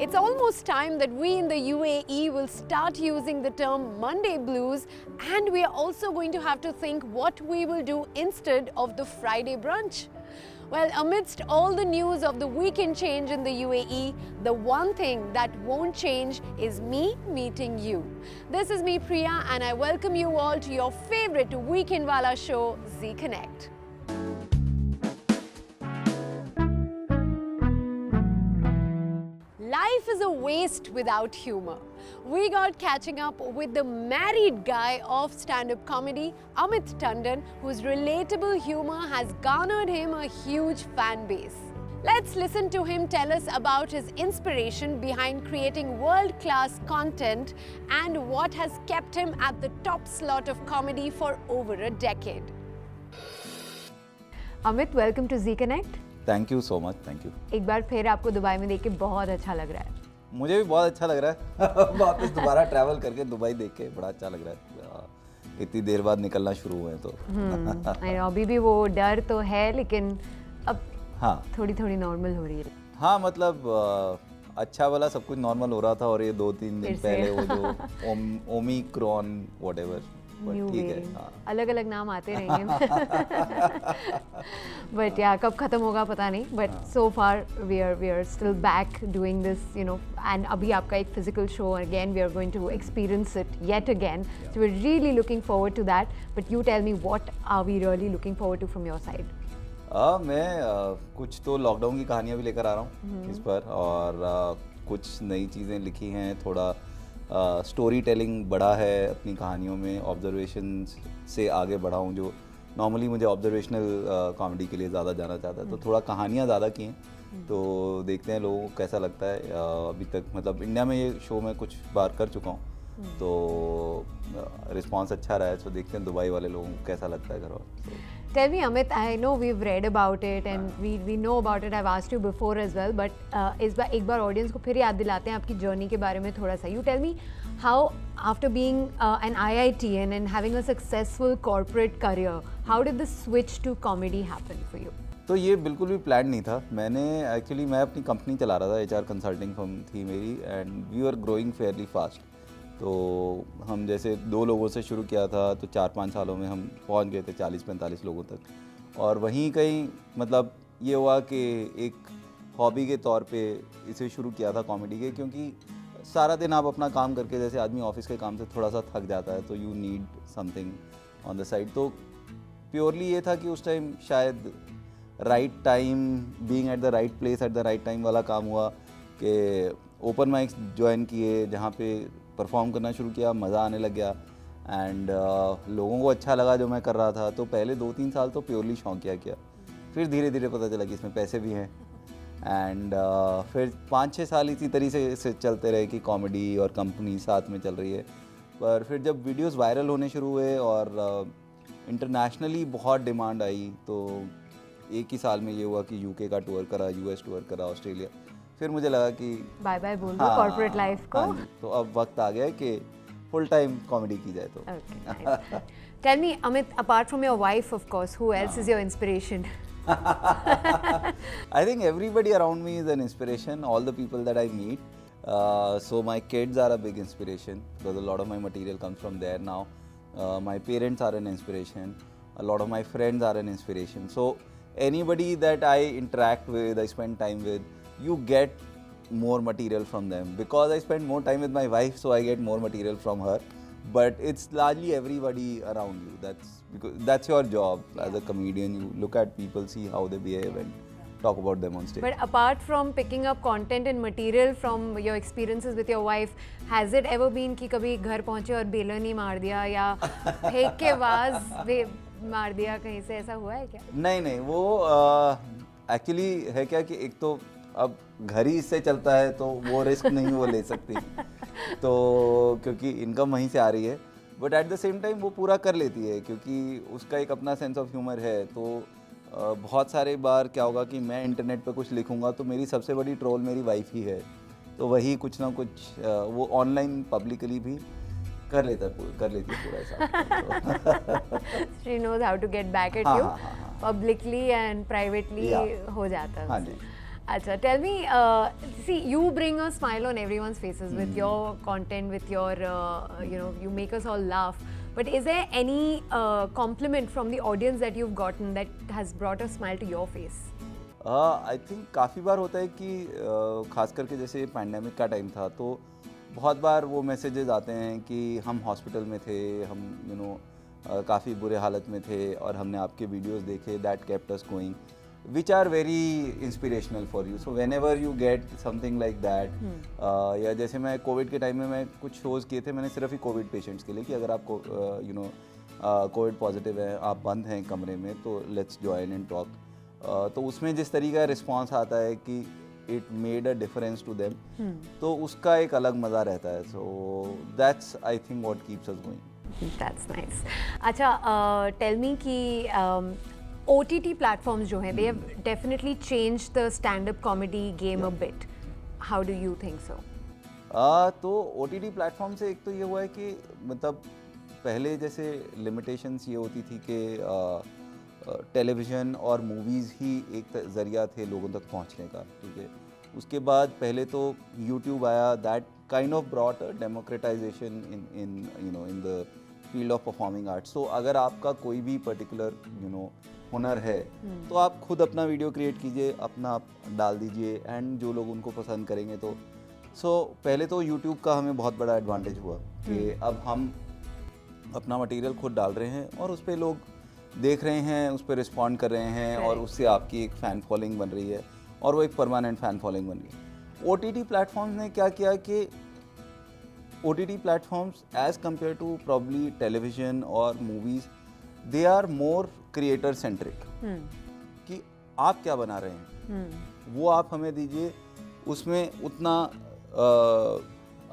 It's almost time that we in the UAE will start using the term Monday blues, and we are also going to have to think what we will do instead of the Friday brunch. Well, amidst all the news of the weekend change in the UAE, the one thing that won't change is me meeting you. This is me, Priya, and I welcome you all to your favorite weekend wala show, Z Connect. Life is a waste without humor. We got catching up with the married guy of stand-up comedy, Amit Tandon, whose relatable humor has garnered him a huge fan base. Let's listen to him tell us about his inspiration behind creating world-class content and what has kept him at the top slot of comedy for over a decade. Amit, welcome to Z Connect. Thank you so much, thank you. एक बार फिर आपको Dubai में देख के बहुत अच्छा लग रहा है। मुझे भी बहुत अच्छा लग रहा है वापस दोबारा ट्रैवल करके दुबई देख के बड़ा अच्छा लग रहा है। इतनी देर बाद निकलना शुरू हुए तो अभी भी वो डर तो है, लेकिन अब हाँ थोड़ी थोड़ी नॉर्मल हो रही है। हाँ मतलब अच्छा वाला सब कुछ नॉर्मल हो रहा था, और ये 2-3 दिन पहले वो जो ओमिक्रॉन व्हाटएवर, ठीक है, अलग अलग नाम आते रहेंगे बट या कब खत्म होगा पता नहीं, but so far we are still back doing this, you know, and अभी आपका एक physical show again we are going to experience it yet again, so we are really looking forward to that, but you tell me what are we really looking forward to from your side? मैं कुछ तो lockdown की कहानियाँ भी लेकर आ रहा हूँ इस पर, और कुछ नई चीज़ें लिखी हैं, थोड़ा स्टोरी टेलिंग बढ़ा है अपनी कहानियों में, ऑब्जर्वेशन से आगे बढ़ा हूँ। जो नॉर्मली मुझे ऑब्जर्वेशनल कॉमेडी के लिए ज़्यादा जाना चाहता है, तो थोड़ा कहानियाँ ज़्यादा की हैं, तो देखते हैं लोगों को कैसा लगता है। अभी तक मतलब इंडिया में ये शो मैं कुछ बार कर चुका हूँ, तो रिस्पांस अच्छा रहा है, तो देखते हैं दुबई वाले लोगों को कैसा लगता है घर वाले। Tell me, Amit, I know we've read about it and we know about it. I've asked you before as well, but एक बार audience को फिर याद दिलाते हैं आपकी journey के बारे में थोड़ा सा. You tell me how, after being an IITian and having a successful corporate career, how did the switch to comedy happen for you? तो ये बिल्कुल भी प्लान नहीं था। मैं अपनी कंपनी चला रहा था, HR कंसल्टिंग फर्म थी मेरी, and we are growing fairly fast. तो हम जैसे 2 लोगों से शुरू किया था, तो 4-5 सालों में हम पहुंच गए थे 40-45 लोगों तक। और वहीं कहीं मतलब ये हुआ कि एक हॉबी के तौर पे इसे शुरू किया था कॉमेडी के, क्योंकि सारा दिन आप अपना काम करके, जैसे आदमी ऑफिस के काम से थोड़ा सा थक जाता है, तो you need something on the side. तो प्योरली ये था कि उस टाइम शायद right time, being at the right place at the right time वाला काम हुआ कि ओपन माइक्स ज्वाइन किए, जहाँ पे परफॉर्म करना शुरू किया, मज़ा आने लग गया, एंड लोगों को अच्छा लगा जो मैं कर रहा था। तो पहले 2-3 साल तो प्योरली शौकिया किया, फिर धीरे धीरे पता चला कि इसमें पैसे भी हैं, एंड फिर 5-6 साल इसी तरीके से चलते रहे कि कॉमेडी और कंपनी साथ में चल रही है। पर फिर जब वीडियोस वायरल होने शुरू हुए और इंटरनेशनली बहुत डिमांड आई, तो एक ही साल में ये हुआ कि यूके का टूर करा, US टूर करा, ऑस्ट्रेलिया। फिर मुझे लगा कि बाय बाय बोल दो कॉर्पोरेट लाइफ को। तो अब वक्त आ गया है कि फुल टाइम कॉमेडी की जाए। तो tell me Amit, apart from your wife of course, who else is your inspiration? I think everybody around me is an inspiration, all the people that I meet. So my kids are a big inspiration because a lot of my material comes from there now. My parents are an inspiration. A lot of my friends are an inspiration. So anybody that I interact with, I spend time with, you get more material from them. Because I spend more time with my wife, so I get more material from her. But it's largely everybody around you. That's your job as a comedian. You look at people, see how they behave, and talk about them on stage. But apart from picking up content and material from your experiences with your wife, has it ever been कि कभी घर पहुंचे और बेलन ही मार दिया या फेंक के वाज मार दिया कहीं से, ऐसा हुआ है क्या? नहीं, वो एक्चुअली है क्या कि एक तो अब घर ही इससे चलता है, तो वो रिस्क नहीं वो ले सकती तो क्योंकि इनकम वहीं से आ रही है, but at the same time वो पूरा कर लेती है क्योंकि उसका एक अपना सेंस ऑफ ह्यूमर है। तो बहुत सारे बार क्या होगा कि मैं इंटरनेट पे कुछ लिखूंगा तो मेरी सबसे बड़ी ट्रोल मेरी वाइफ ही है, तो वही कुछ ना कुछ वो ऑनलाइन पब्लिकली भी कर लेती है पूरा हिसाब। She knows how to get back at you publicly and privately हो जाता है। हाँ जी। Acha, tell me, see, you bring a smile on everyone's faces with your content, with your, you make us all laugh. But is there any compliment from the audience that you've gotten that has brought a smile to your face? I think काफ़ी बार होता है कि ख़ास करके जैसे pandemic का time था तो बहुत बार वो मैसेजेस आते हैं कि हम हॉस्पिटल में थे, हम काफ़ी बुरे हालत में थे और हमने आपके वीडियोस देखे, that kept us going, which are very inspirational for you. So whenever you get something like that, या जैसे मैं कोविड के टाइम में मैं कुछ शोज़ किए थे, मैंने सिर्फ ही कोविड पेशेंट्स के लिए कि अगर आपको कोविड पॉजिटिव है, आप बंद हैं कमरे में, तो लेट्स जॉइन एंड टॉक. तो उसमें जिस तरीके का रिस्पॉन्स आता है कि it made a difference to them, तो उसका एक अलग मज़ा रहता है. So that's I think what keeps us going. That's nice. अच्छा, tell me कि OTT platforms जो हैं, they have definitely changed the stand-up comedy game a bit. How do you think so? तो OTT प्लेटफॉर्म से एक तो ये हुआ है कि मतलब पहले जैसे लिमिटेशंस ये होती थी कि टेलीविज़न और मूवीज़ ही एक ज़रिया थे लोगों तक पहुंचने का, ठीक है. उसके बाद पहले तो यूट्यूब आया, that kind of brought a democratisation in the field of performing arts. तो अगर आपका कोई भी पर्टिकुलर हुनर है तो आप खुद अपना वीडियो क्रिएट कीजिए, अपना आप डाल दीजिए, एंड जो लोग उनको पसंद करेंगे तो पहले तो यूट्यूब का हमें बहुत बड़ा एडवांटेज हुआ कि अब हम अपना मटेरियल खुद डाल रहे हैं और उस पर लोग देख रहे हैं, उस पर रिस्पॉन्ड कर रहे हैं, और उससे आपकी एक फ़ैन फॉलोइंग बन रही है और वो एक परमानेंट फ़ैन फॉलोइंग बन रही है. OTT प्लेटफॉर्म्स ने क्या किया कि OTT platforms as compare to probably television और movies, they are more creator centric. कि आप क्या बना रहे हैं वो आप हमें दीजिए, उसमें उतना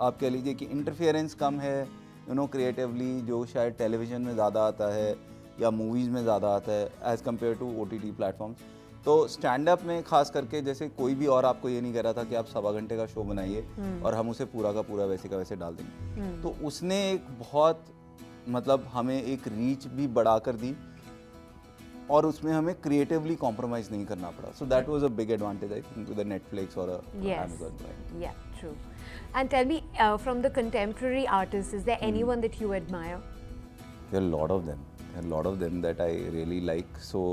आप कह लीजिए कि इंटरफेरेंस कम है क्रिएटिवली, जो शायद टेलीविज़न में ज़्यादा आता है या मूवीज़ में ज़्यादा आता है as compare to OTT platforms. तो स्टैंड अप में खास करके जैसे कोई भी और आपको ये नहीं कह रहा था कि आप 1.25 घंटे का शो बनाइए और हम उसे पूरा का पूरा वैसे का वैसे डाल देंगे. तो उसने एक बहुत मतलब हमें एक रीच भी बढ़ा कर दी और उसमें हमें क्रिएटिवली कॉम्प्रोमाइज़ नहीं करना पड़ा. So that was a big advantage I think to the Netflix और Amazon Prime. Yeah, true. And tell me, from the contemporary artists, is there anyone that you admire? There are a lot of them. There are a lot of them that I really like. So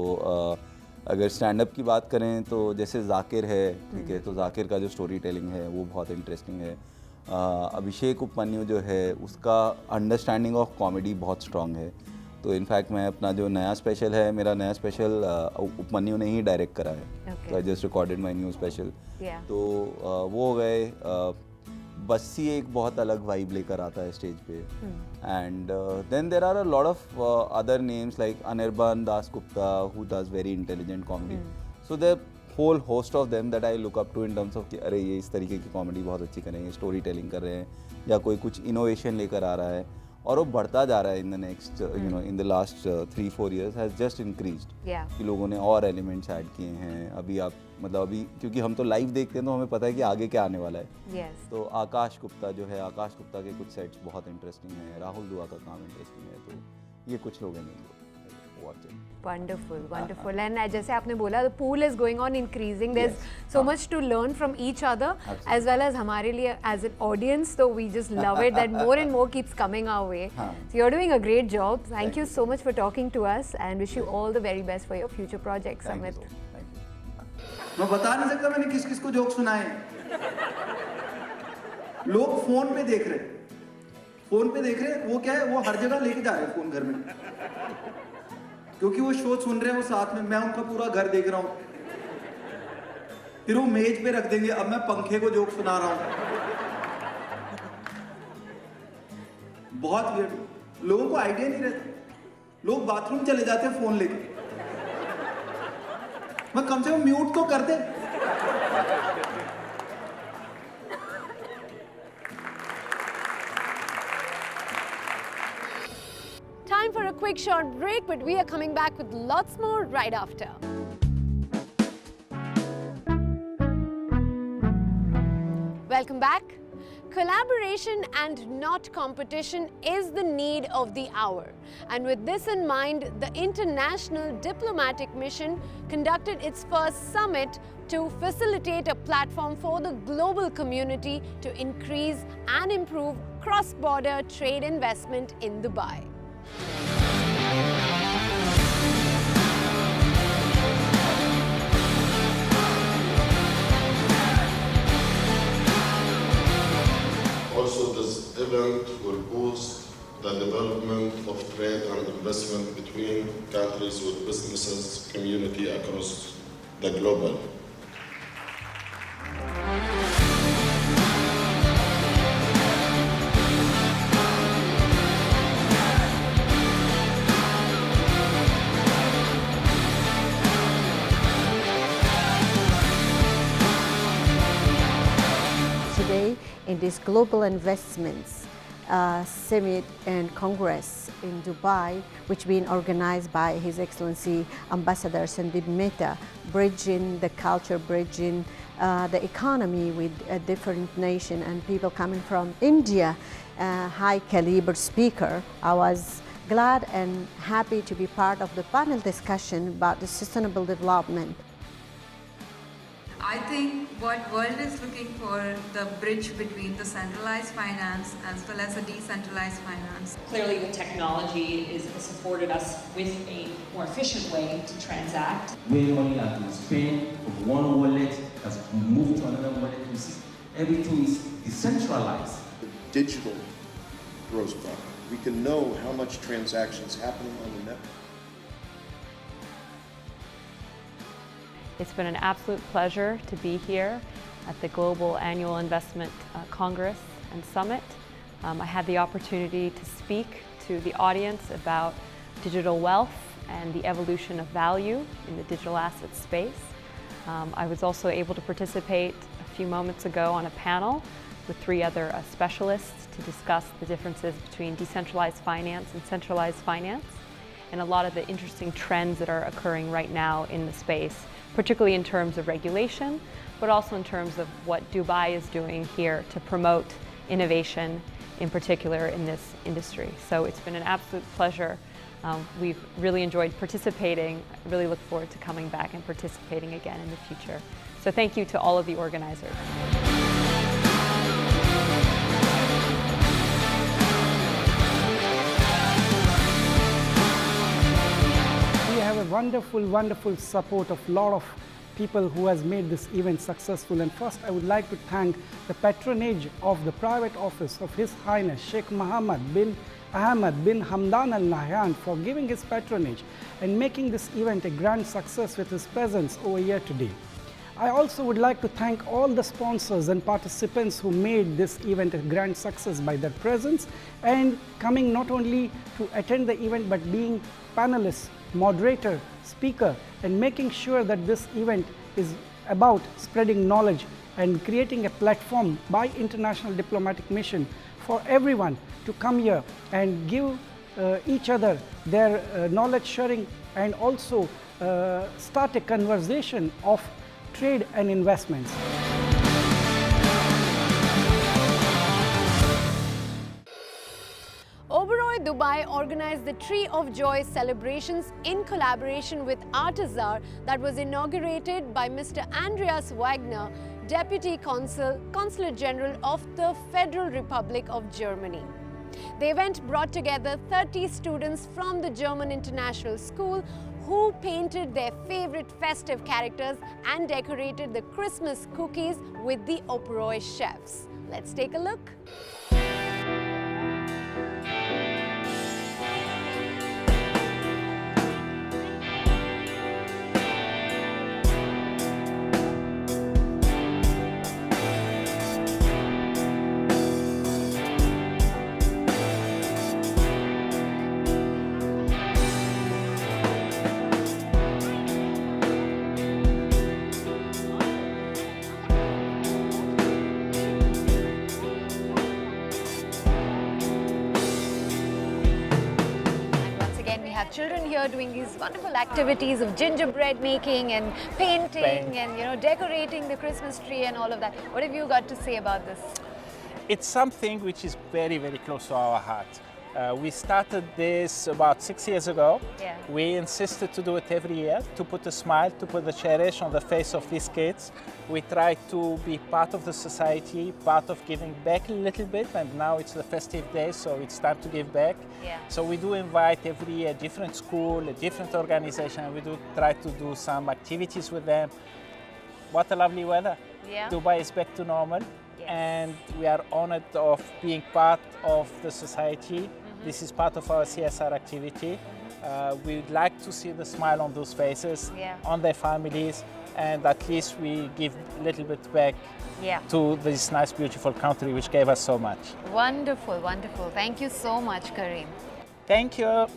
अगर stand up की बात करें तो जैसे जाकिर है, ठीक है, तो जाकिर का जो स्टोरी टेलिंग है वो बहुत इंटरेस्टिंग है. अभिषेक उपमन्यु जो है उसका अंडरस्टैंडिंग ऑफ कॉमेडी बहुत स्ट्रांग है. तो इनफैक्ट मैं अपना जो नया स्पेशल है, मेरा नया स्पेशल उपमन्यु ने ही डायरेक्ट करा है. तो I just recorded my new special. तो वो हो गए. बस्सी एक बहुत अलग वाइब लेकर आता है स्टेज पे. And then there are a lot of other names like Anirban Das Gupta who does very intelligent comedy. So the whole host of them that I look up to in terms of कि अरे ये इस तरीके की कॉमेडी बहुत अच्छी कर रहे हैं, स्टोरी टेलिंग कर रहे हैं, या कोई कुछ इनोवेशन लेकर आ रहा है, और वो बढ़ता जा रहा है. In the next in the last 3-4 years has just increased कि लोगों ने और एलिमेंट्स ऐड किए हैं. अभी आप मतलब अभी क्योंकि हम तो लाइव देखते हैं तो हमें पता है कि आगे क्या आने वाला है. तो आकाश गुप्ता जो है, आकाश गुप्ता के कुछ सेट्स बहुत इंटरेस्टिंग हैं, राहुल दुआ का काम इंटरेस्टिंग है. तो ये कुछ लोग हैं. Wonderful, wonderful. And जैसे आपने बोला, the pool is going on increasing. There's so much to learn from each other, as well as हमारे लिए as an audience. So we just love it that more and more keeps coming our way. So you're doing a great job. Thank you so much for talking to us, and wish you all the very best for your future projects, Amit. मैं बता नहीं सकता मैंने किस किस को joke सुनाए. लोग फोन पे देख रहे, वो क्या है, वो हर जगह लेके जा रहे हैं फोन घर में, क्योंकि वो शो सुन रहे हैं, वो साथ में, मैं उनका पूरा घर देख रहा हूँ. फिर वो मेज पे रख देंगे, अब मैं पंखे को जोक सुना रहा हूँ. बहुत वियर्ड. लोगों को आइडिया नहीं रहता. लोग बाथरूम चले जाते हैं फोन लेके. मैं कम से कम म्यूट तो कर दे. Time for a quick short break, but we are coming back with lots more right after. Welcome back. Collaboration and not competition is the need of the hour. And with this in mind, the International Diplomatic Mission conducted its first summit to facilitate a platform for the global community to increase and improve cross-border trade investment in Dubai. Also, this event will boost the development of trade and investment between countries with businesses community across the global. Today, in this Global Investments Summit and Congress in Dubai, which being organized by His Excellency Ambassador Sandeep Mehta, bridging the culture, bridging the economy with a different nation and people coming from India, high caliber speaker. I was glad and happy to be part of the panel discussion about the sustainable development. I think what world is looking for, the bridge between the centralized finance as well as the decentralized finance. Clearly the technology has afforded us with a more efficient way to transact. Where money has been spent from one wallet has moved to another wallet. You see, everything is decentralized. The digital gross profit. We can know how much transactions happening on the network. It's been an absolute pleasure to be here at the Global Annual Investment Congress and Summit. I had the opportunity to speak to the audience about digital wealth and the evolution of value in the digital asset space. I was also able to participate a few moments ago on a panel with 3 other specialists to discuss the differences between decentralized finance and centralized finance, and a lot of the interesting trends that are occurring right now in the space, particularly in terms of regulation, but also in terms of what Dubai is doing here to promote innovation, in particular in this industry. So it's been an absolute pleasure. We've really enjoyed participating. I really look forward to coming back and participating again in the future. So thank you to all of the organizers. We have a wonderful support of a lot of people who has made this event successful. And first I would like to thank the patronage of the private office of His Highness Sheikh Mohammed bin Ahmed bin Hamdan Al Nahyan for giving his patronage and making this event a grand success with his presence over here today. I also would like to thank all the sponsors and participants who made this event a grand success by their presence and coming not only to attend the event but being panelists, moderator, speaker, and making sure that this event is about spreading knowledge and creating a platform by International Diplomatic Mission for everyone to come here and give each other their knowledge sharing and also start a conversation of trade and investments. Oberoi Dubai organized the Tree of Joy celebrations in collaboration with Artazar that was inaugurated by Mr. Andreas Wagner, Deputy Consulate General of the Federal Republic of Germany. The event brought together 30 students from the German International School who painted their favorite festive characters and decorated the Christmas cookies with the Oberoi chefs. Let's take a look. Children here doing these wonderful activities of gingerbread making and painting and decorating the Christmas tree and all of that. What have you got to say about this? It's something which is very, very close to our heart. We started this about 6 years ago. Yeah. We insisted to do it every year, to put a smile, to put the cherish on the face of these kids. We try to be part of the society, part of giving back a little bit, and now it's the festive day, so it's time to give back. Yeah. So we do invite every year a different school, a different organization, and we do try to do some activities with them. What a lovely weather. Yeah. Dubai is back to normal. Yes. And we are honored of being part of the society. This is part of our CSR activity. We'd like to see the smile on those faces, Yeah. on their families, and at least we give a little bit back Yeah. to this nice, beautiful country which gave us so much. Wonderful, wonderful. Thank you so much, Kareem. Thank you.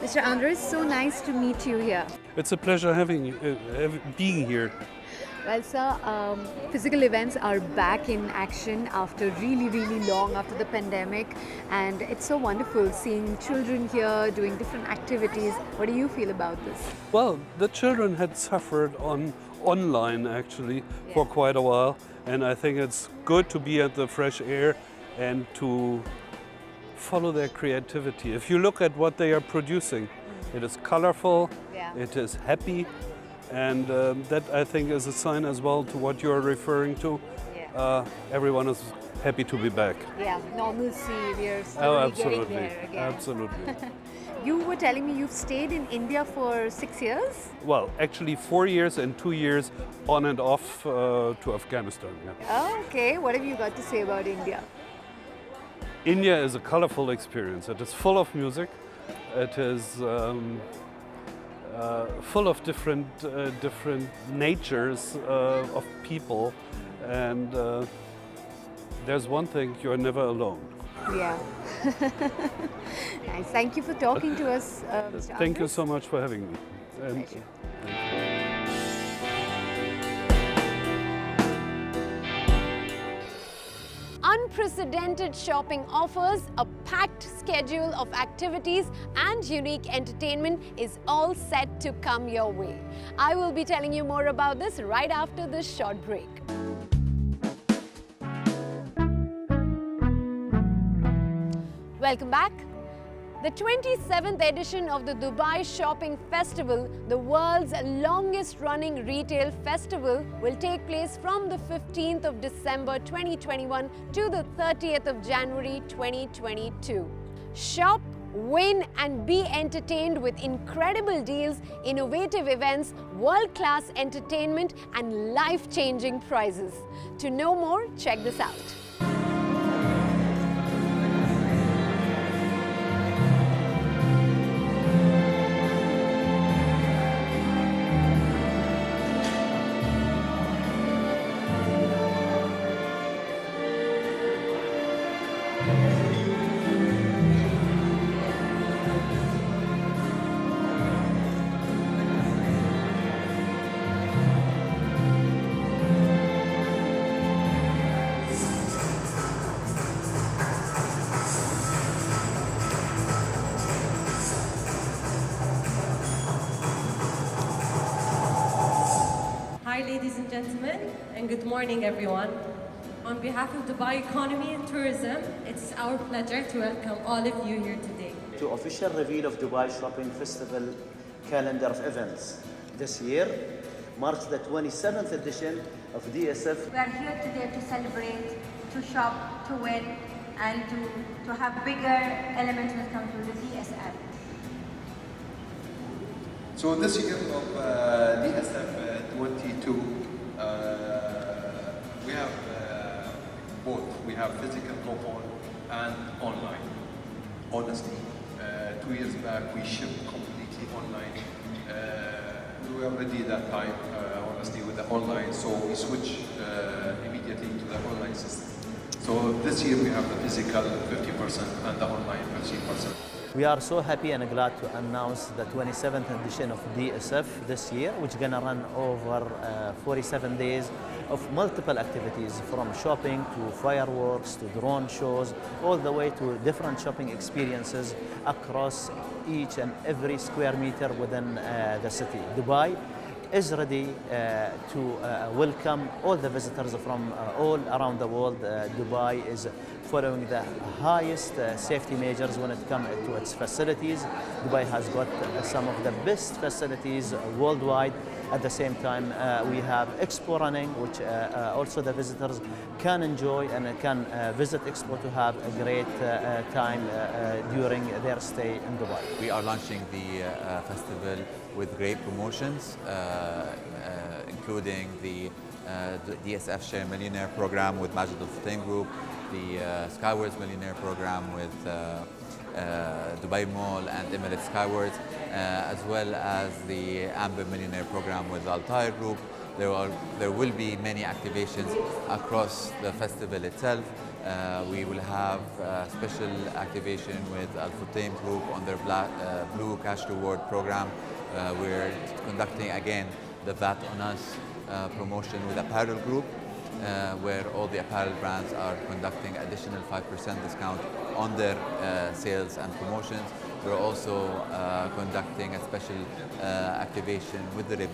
Mr. Andres, so nice to meet you here. It's a pleasure being here. Well, sir, physical events are back in action after really long after the pandemic, and it's so wonderful seeing children here doing different activities. What do you feel about this? Well, the children had suffered online actually for quite a while, and I think it's good to be at the fresh air and to follow their creativity. If you look at what they are producing, it is colorful, it is happy, and that I think is a sign as well to what you're referring to. Everyone is happy to be back. Yeah, normalcy, we are slowly getting there again. Absolutely. You were telling me you've stayed in India for 6 years? Well, actually 4 years and 2 years on and off to Afghanistan. Yeah. Oh, okay. What have you got to say about India? India is a colorful experience. It is full of music. It is full of different natures of people, and there's one thing: you're never alone. Yeah. Nice. Thank you for talking to us, Mr. Thank you Andres. so much for having me. And Unprecedented shopping offers, a packed schedule of activities and unique entertainment is all set to come your way. I will be telling you more about this right after this short break. Welcome back. The 27th edition of the Dubai Shopping Festival, the world's longest running retail festival, will take place from the 15th of December 2021 to the 30th of January 2022. Shop, win and be entertained with incredible deals, innovative events, world-class entertainment and life-changing prizes. To know more, check this out. Hi, ladies and gentlemen, and good morning, everyone. On behalf of Dubai Economy and Tourism, it's our pleasure to welcome all of you here today. To official reveal of Dubai Shopping Festival calendar of events. This year marks the 27th edition of DSF. We are here today to celebrate, to shop, to win, and to have bigger elements when it comes to the DSF. So this year of DSF 22, we have both. We have physical coupon and online. Honestly, 2 years back we shipped completely online. We we are ready that time, honestly, with the online, so we switch immediately to the online system. So this year we have the physical 50% and the online 15%. We are so happy and glad to announce the 27th edition of DSF this year, which is going to run over 47 days of multiple activities, from shopping to fireworks to drone shows, all the way to different shopping experiences across each and every square meter within the city. Dubai is ready to welcome all the visitors from all around the world. Dubai is following the highest safety measures when it comes to its facilities. Dubai has got some of the best facilities worldwide. At the same time, we have Expo running, which also the visitors can enjoy and can visit Expo to have a great time during their stay in Dubai. We are launching the festival with great promotions, including the DSF Share Millionaire program with Majid Al Futtaim Group, the Skywards Millionaire program with Dubai Mall and Emirates Skywards, as well as the Amber Millionaire program with Al Tayer Group. There will be many activations across the festival itself. We will have a special activation with Al Futtaim Group on their Blue Cash Reward program. We're conducting again the VAT on Us promotion with Apparel Group, where all the apparel brands are conducting additional 5% discount on their sales and promotions. We're also conducting a special activation with the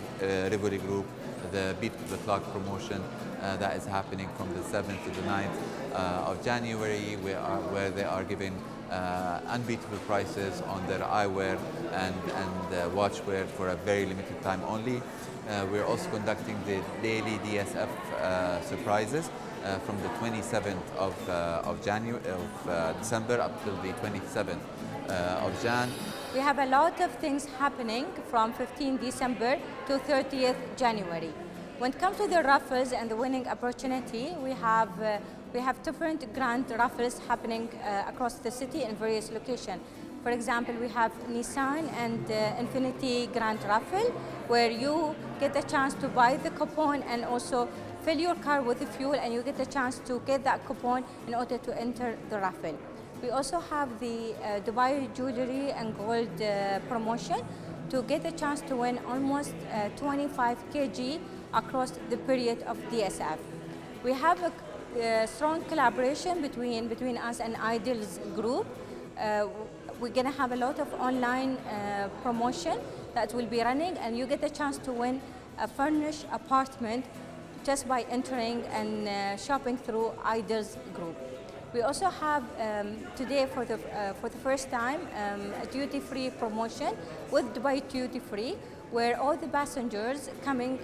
Rivoli Group, the Beat the Clock promotion that is happening from the 7th to the 9th of January, where they are giving unbeatable prices on their eyewear and watchwear for a very limited time only. We're also conducting the daily DSF surprises from the 27th of December up till the 27th of Jan. We have a lot of things happening from 15 December to 30th January. When it comes to the raffles and the winning opportunity, we have different grand raffles happening across the city in various locations. For example, we have Nissan and Infinity Grand Raffle, where you get a chance to buy the coupon and also fill your car with the fuel, and you get a chance to get that coupon in order to enter the raffle. We also have the Dubai Jewelry and Gold promotion to get a chance to win almost 25 kg across the period of DSF. We have a strong collaboration between us and Ideals Group. We're going to have a lot of online promotion that will be running, and you get a chance to win a furnished apartment just by entering and shopping through Ideals Group. We also have today for the first time a duty-free promotion with Dubai Duty Free, where all the passengers coming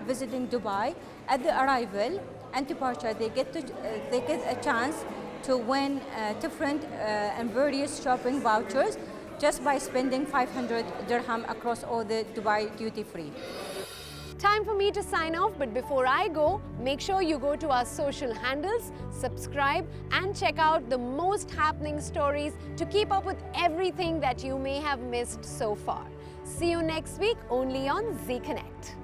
visiting Dubai at the arrival and departure, they get a chance to win different and various shopping vouchers just by spending 500 dirham across all the Dubai Duty Free. Time for me to sign off, but before I go, make sure you go to our social handles, subscribe and check out the most happening stories to keep up with everything that you may have missed so far. See you next week only on Zee Connect.